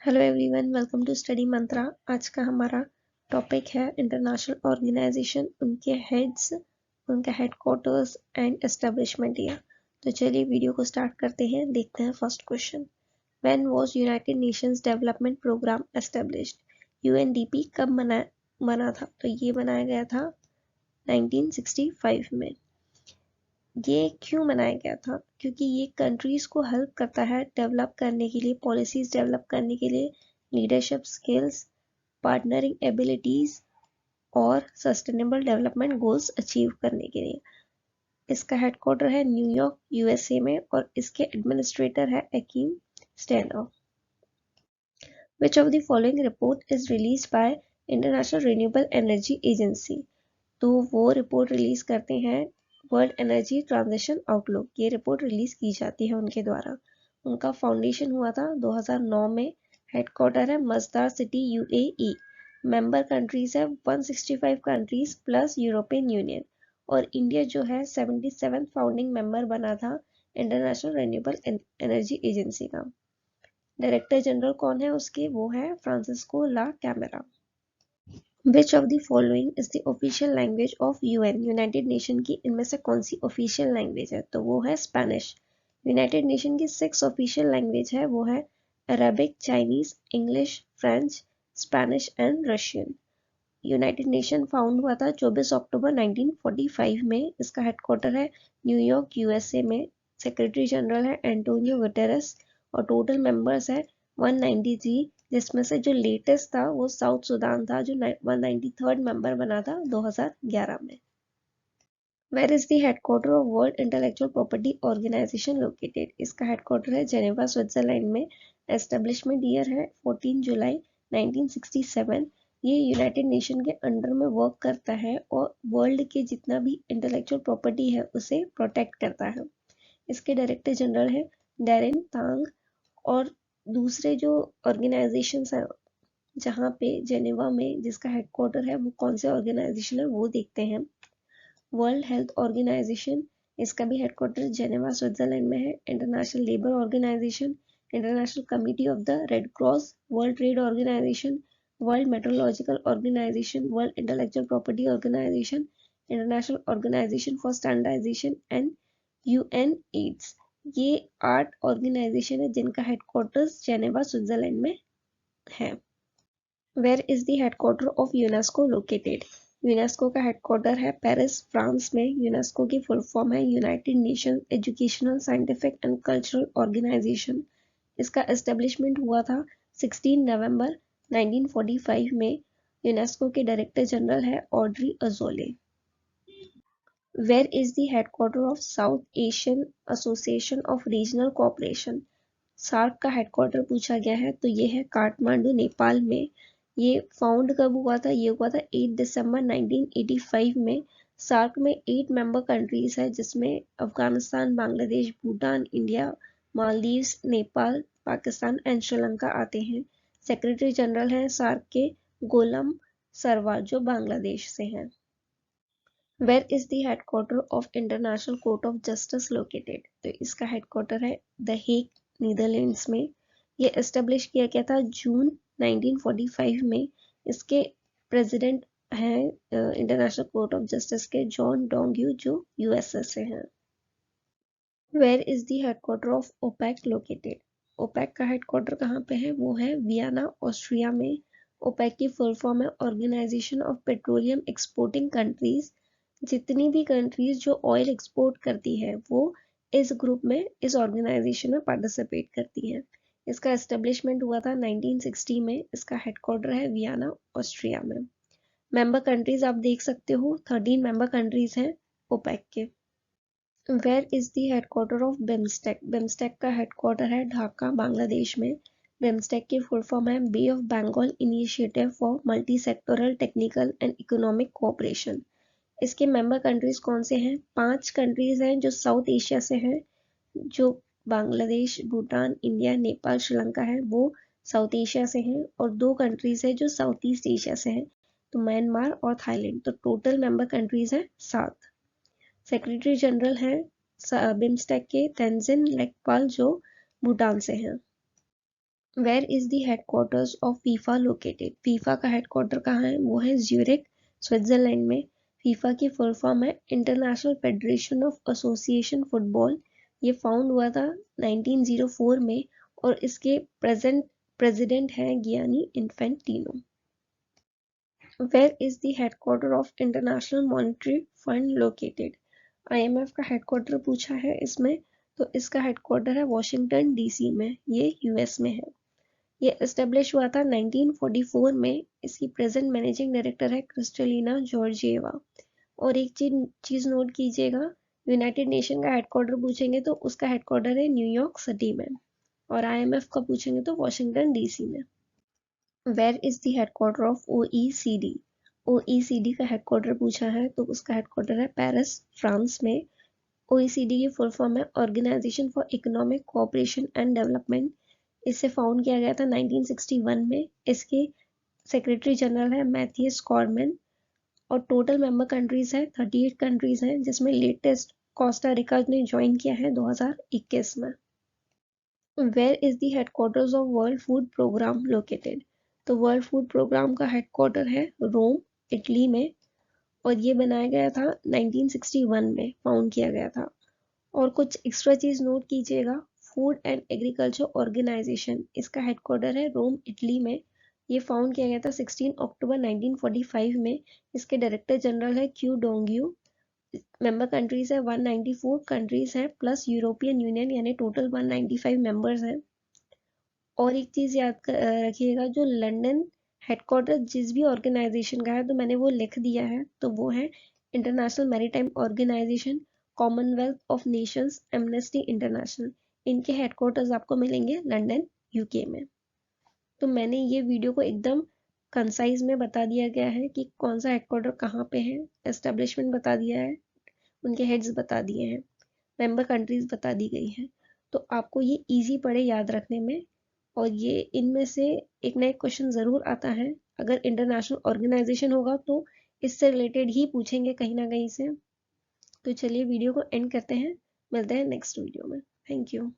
Hello everyone, welcome to Study Mantra. आज का हमारा टॉपिक है इंटरनेशनल ऑर्गेनाइजेशन, उनके हेड्स, उनका हेडक्वार्टर्स एंड एस्टेब्लिशमेंट ईयर। तो चलिए वीडियो को स्टार्ट करते हैं। देखते हैं first question. When was United Nations Development Programme established? UNDP कब बना था? तो ये बनाया गया था 1965 में। ये क्यों बनाया गया था? क्योंकि ये कंट्रीज को हेल्प करता है डेवलप करने के लिए, पॉलिसीज डेवलप करने के लिए, लीडरशिप स्किल्स, पार्टनरिंग एबिलिटीज और सस्टेनेबल डेवलपमेंट गोल्स अचीव करने के लिए। इसका हेडक्वार्टर है न्यूयॉर्क यूएसए में और इसके एडमिनिस्ट्रेटर है एकीम Steiner. Which of the following report is released by International Renewable Energy Agency? तो वो रिपोर्ट रिलीज करते हैं वर्ल्ड एनर्जी ट्रांजिशन आउटलुक। ये रिपोर्ट रिलीज की जाती है उनके द्वारा। उनका फाउंडेशन हुआ था 2009 में। हेडक्वार्टर है Masdar City UAE. Member countries है 165 कंट्रीज प्लस यूरोपियन यूनियन। और इंडिया जो है 77 फाउंडिंग मेंबर बना था इंटरनेशनल रिन्यूएबल एनर्जी एजेंसी का। डायरेक्टर जनरल कौन है उसके? वो है Francesco La Camera. Which of the following is the official language of UN? United nation की इनमें से कौन सी ऑफिशियल लैंग्वेज है? तो वो है स्पेनिश। यूनाइटेड नेशन की 6 ऑफिशियल लैंग्वेज है, वो है Arabic, Chinese, English, French, Spanish and Russian. United nation found हुआ था 24 अक्टूबर 1945 में। इसका हेडक्वार्टर है न्यूयॉर्क यूएसए में। सेक्रेटरी जनरल है एंटोनियो गुटेरेस और टोटल मेंबर्स है 193, जिसमें से जो लेटेस्ट था वो साउथ सुडान था जो 193rd मेंबर बना था 2011 में। Where is the headquarter of World Intellectual Property Organization located? इसका हेडक्वार्टर है जेनेवा स्विट्जरलैंड में। एस्टेब्लिशमेंट ईयर है 14 जुलाई 1967। ये यूनाइटेड नेशन के अंडर में वर्क करता है और वर्ल्ड के जितना भी इंटेलेक्चुअल प्रॉपर्टी है उसे प्रोटेक्ट करता है। इसके डायरेक्टर जनरल है डैरेन तांग। और दूसरे जो ऑर्गेनाइजेशंस हैं जहाँ पे जेनेवा में जिसका हेडक्वार्टर है वो कौन से ऑर्गेनाइजेशन है वो देखते हैं। वर्ल्ड हेल्थ ऑर्गेनाइजेशन, इसका भी हेडक्वार्टर जेनेवा स्विट्जरलैंड में है। International Labour Organization, International Committee of the Red Cross, World Trade Organization, World Meteorological Organization, World Intellectual Property Organization, International Organization for Standardization and UN AIDS. ये 8 organisation है जिनका headquarters Geneva Switzerland में है। Where is the headquarter of UNESCO located? UNESCO का headquarter है Paris, France में। UNESCO की full form है United Nation Educational, Scientific and Cultural Organization. इसका एस्टेब्लिशमेंट हुआ था 16 नवंबर 1945 में। यूनेस्को के डायरेक्टर जनरल है Audrey Azoulay. Where is the headquarter of South Asian Association of Regional Cooperation? SAARC का हेडक्वार्टर पूछा गया है तो ये है काठमांडू, नेपाल में। ये फाउंड कब हुआ था? ये हुआ था 8 दिसंबर 1985 में। सार्क में 8 मेंबर कंट्रीज है जिसमें अफगानिस्तान, बांग्लादेश, भूटान, इंडिया, मालदीव्स, नेपाल, पाकिस्तान एंड श्रीलंका आते हैं। सेक्रेटरी जनरल हैं सार्क के गोलम सरवा जो बांग्लादेश से हैं। Where is the headquarter of International Court of Justice located? तो इसका हेडक्वार्टर है द हेग, नीदरलैंड्स में। ये एस्टेब्लिश किया गया था जून 1945 में। इसके प्रेसिडेंट हैं इंटरनेशनल कोर्ट ऑफ जस्टिस के जॉन डोंग्यू जो यूएसए से हैं। Where is the headquarter of OPEC located? OPEC का हेडक्वार्टर कहाँ पे है? वो है वियना, ऑस्ट्रिया में। ओपेक की फुल फॉर्म है Organization of Petroleum Exporting Countries. जितनी भी कंट्रीज जो ऑयल एक्सपोर्ट करती है वो इस ग्रुप में, इस ऑर्गेनाइजेशन में पार्टिसिपेट करती है। इसका एस्टेब्लिशमेंट हुआ था 1960 में। इसका हेडक्वार्टर है वियना, ऑस्ट्रिया में। मेंबर कंट्रीज आप देख सकते हो, 13 मेंबर कंट्रीज हैं ओपेक के। Where is the headquarter of BIMSTEC? BIMSTEC का हेडक्वार्टर है ढाका, बांग्लादेश में। बिम्स्टेक की फुल फॉर्म है Bay of Bengal initiative for multi sectoral technical and economic cooperation. इसके मेंबर कंट्रीज कौन से हैं? 5 कंट्रीज हैं जो साउथ एशिया से हैं, जो बांग्लादेश, भूटान, इंडिया, नेपाल, श्रीलंका है वो साउथ एशिया से हैं। और 2 कंट्रीज है जो साउथ ईस्ट एशिया से हैं, तो म्यांमार और थाईलैंड। तो टोटल मेंबर कंट्रीज है 7। सेक्रेटरी जनरल हैं बिम्स्टेक के तेंजिन लेकपाल जो भूटान से हैं। Where is the headquarters of FIFA located? FIFA का हेडक्वार्टर कहाँ है? वो है ज्यूरिक, स्विट्जरलैंड में। फीफा की फुल फॉर्म है International Federation of Association Football. ये फाउंड हुआ था 1904 में और इसके प्रेजेंट प्रेसिडेंट है Gianni Infantino. Where is the headquarter of International Monetary Fund located? IMF का हेडक्वार्टर पूछा है इसमें, तो इसका हेडक्वार्टर है वॉशिंगटन डीसी में, ये यूएस में है। ये एस्टेब्लिश हुआ था 1944 में। इसकी प्रेजेंट मैनेजिंग डायरेक्टर है क्रिस्टलिना जॉर्जिएवा। और एक चीज नोट कीजिएगा, यूनाइटेड नेशन का हेडक्वार्टर पूछेंगे तो उसका हेडक्वार्टर है न्यूयॉर्क सिटी में, और आईएमएफ का पूछेंगे तो वॉशिंगटन डीसी में। Where is the headquarter of OECD? OECD का हेडक्वार्टर पूछा है तो उसका हेडक्वार्टर है पेरिस, फ्रांस में। ओईसीडी की फुल फॉर्म है Organization for Economic Cooperation and Development. इसे फाउंड किया गया था 1961 में। इसके सेक्रेटरी जनरल है मैथियस कॉर्मन। और टोटल मेंबर कंट्रीज है 38 कंट्रीज हैं, जिसमें लेटेस्ट कोस्टा रिका ने ज्वाइन किया है 2021 में। Where is the headquarters of World Food Programme located? तो वर्ल्ड फूड प्रोग्राम का हेडक्वार्टर है रोम, इटली में। और ये बनाया गया था 1961 में, फाउंड किया गया था। और कुछ एक्स्ट्रा चीज नोट कीजिएगा, फूड एंड एग्रीकल्चर ऑर्गेनाइजेशन, इसका हेडक्वार्टर है रोम, इटली में। ये फाउंड किया गया था 16 अक्टूबर 1945 में। इसके डायरेक्टर जनरल है क्यू डोंग्यू। मेंबर कंट्रीज है 194 कंट्रीज है प्लस यूरोपियन यूनियन, यानी टोटल 195 मेंबर्स हैं। और एक चीज याद रखिएगा, जो लंदन हेडक्वार्टर जिस भी ऑर्गेनाइजेशन का है, तो मैंने वो लिख दिया है, तो वो है International Maritime Organization, Commonwealth of Nations, Amnesty International. इनके हेडक्वार्टर्स आपको मिलेंगे लंदन, यूके में। तो मैंने ये वीडियो को एकदम कंसाइज में बता दिया गया है कि कौन सा हेडक्वार्टर कहाँ पे है, एस्टेब्लिशमेंट बता दिया है, उनके हेड्स बता दिए हैं, मेंबर कंट्रीज बता दी गई हैं। तो आपको ये इजी पड़े याद रखने में। और ये इनमें से एक ना एक क्वेश्चन ज़रूर आता है। अगर इंटरनेशनल ऑर्गेनाइजेशन होगा तो इससे रिलेटेड ही पूछेंगे कहीं ना कहीं से। तो चलिए वीडियो को एंड करते हैं, मिलते हैं नेक्स्ट वीडियो में। Thank you.